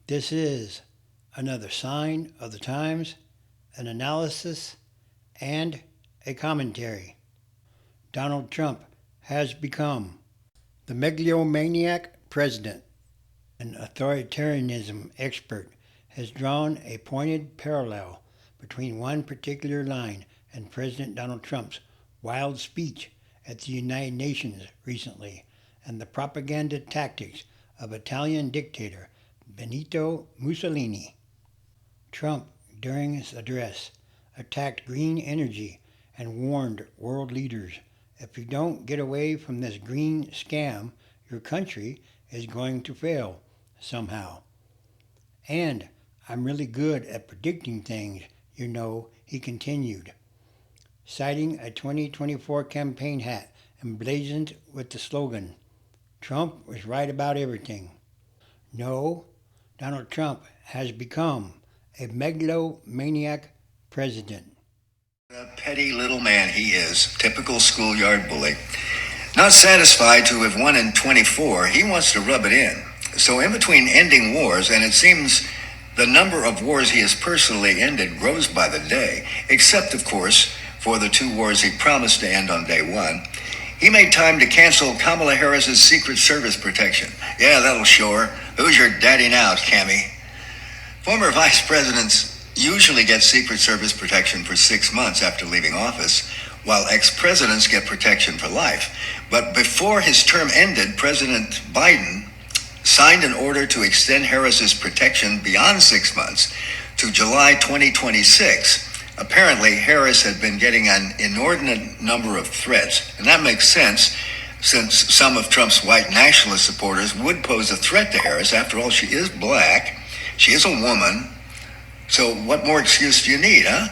This is another sign of the times, an analysis, and a commentary. Donald Trump has become the megalomaniac president. An authoritarianism expert has drawn a pointed parallel between one particular line and President Donald Trump's wild speech at the United Nations recently and the propaganda tactics of Italian dictator Benito Mussolini. Trump, during his address, attacked green energy and warned world leaders, if you don't get away from this green scam, your country is going to fail somehow. And I'm really good at predicting things, he continued, citing a 2024 campaign hat emblazoned with the slogan, Trump was right about everything. No, Donald Trump has become a megalomaniac president. A petty little man he is, typical schoolyard bully. Not satisfied to have won in 24, he wants to rub it in. So in between ending wars, and it seems the number of wars he has personally ended grows by the day, except, of course, for the 2 wars he promised to end on day 1, he made time to cancel Kamala Harris's Secret Service protection. Yeah, that'll show her. Who's your daddy now, Cammy? Former vice presidents usually get Secret Service protection for 6 months after leaving office, while ex-presidents get protection for life. But before his term ended, President Biden signed an order to extend Harris's protection beyond 6 months to July 2026. Apparently, Harris had been getting an inordinate number of threats, and that makes sense since some of Trump's white nationalist supporters would pose a threat to Harris. After all, she is black, she is a woman, so what more excuse do you need, huh?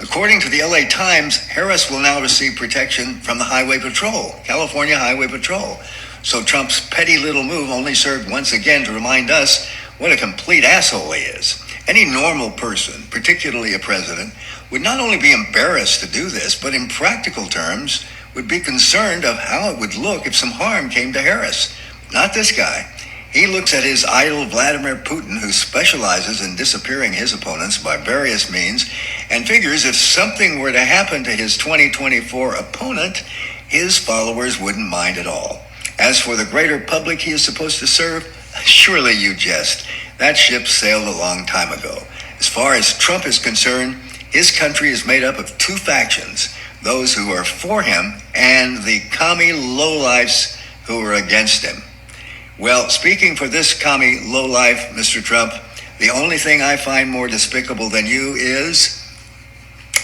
According to the LA Times, Harris will now receive protection from the Highway Patrol, California Highway Patrol. So Trump's petty little move only served once again to remind us what a complete asshole he is. Any normal person, particularly a president, would not only be embarrassed to do this, but in practical terms, would be concerned of how it would look if some harm came to Harris. Not this guy. He looks at his idol Vladimir Putin, who specializes in disappearing his opponents by various means, and figures if something were to happen to his 2024 opponent, his followers wouldn't mind at all. As for the greater public he is supposed to serve, surely you jest. That ship sailed a long time ago. As far as Trump is concerned, his country is made up of 2 factions, those who are for him and the commie lowlifes who are against him. Well, speaking for this commie lowlife, Mr. Trump, the only thing I find more despicable than you is,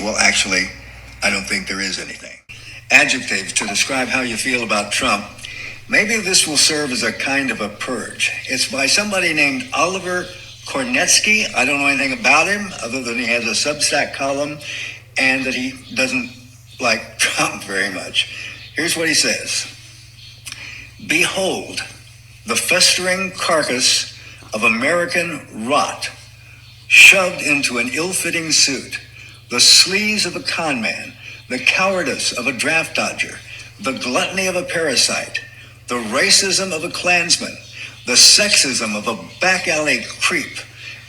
well, actually, I don't think there is anything. Adjectives to describe how you feel about Trump. Maybe this will serve as a kind of a purge. It's by somebody named Oliver Kornetsky. I don't know anything about him other than he has a Substack column and that he doesn't like Trump very much. Here's what he says. Behold, the festering carcass of American rot, shoved into an ill-fitting suit, the sleaze of a con man, the cowardice of a draft dodger, the gluttony of a parasite, the racism of a Klansman, the sexism of a back alley creep,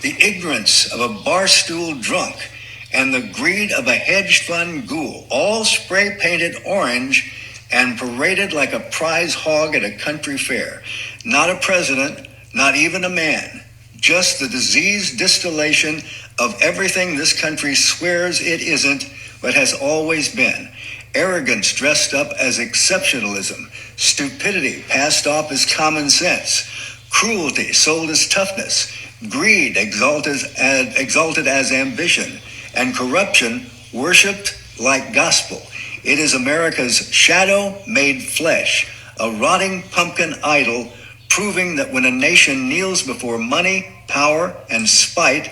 the ignorance of a barstool drunk, and the greed of a hedge fund ghoul, all spray painted orange and paraded like a prize hog at a country fair. Not a president, not even a man, just the diseased distillation of everything this country swears it isn't, but has always been. Arrogance dressed up as exceptionalism, stupidity passed off as common sense, cruelty sold as toughness, greed exalted as ambition, and corruption worshipped like gospel. It is America's shadow made flesh, a rotting pumpkin idol, proving that when a nation kneels before money, power, and spite,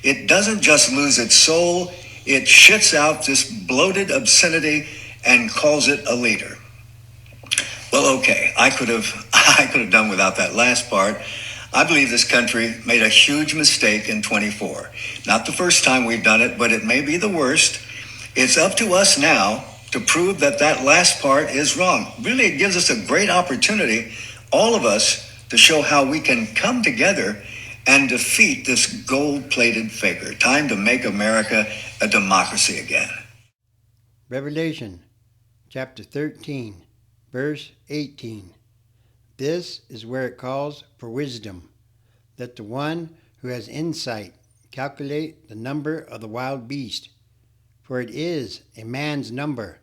it doesn't just lose its soul, it shits out this bloated obscenity and calls it a leader. Well, okay, I could have done without that last part. I believe this country made a huge mistake in 24. Not the first time we've done it, but it may be the worst. It's up to us now to prove that that last part is wrong. Really, it gives us a great opportunity, all of us, to show how we can come together and defeat this gold-plated faker. Time to make America a democracy again. Revelation chapter 13, verse 18. This is where it calls for wisdom. Let the one who has insight calculate the number of the wild beast, for it is a man's number,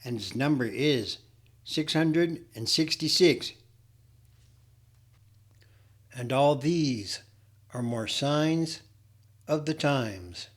and its number is 666. And all these are more signs of the times.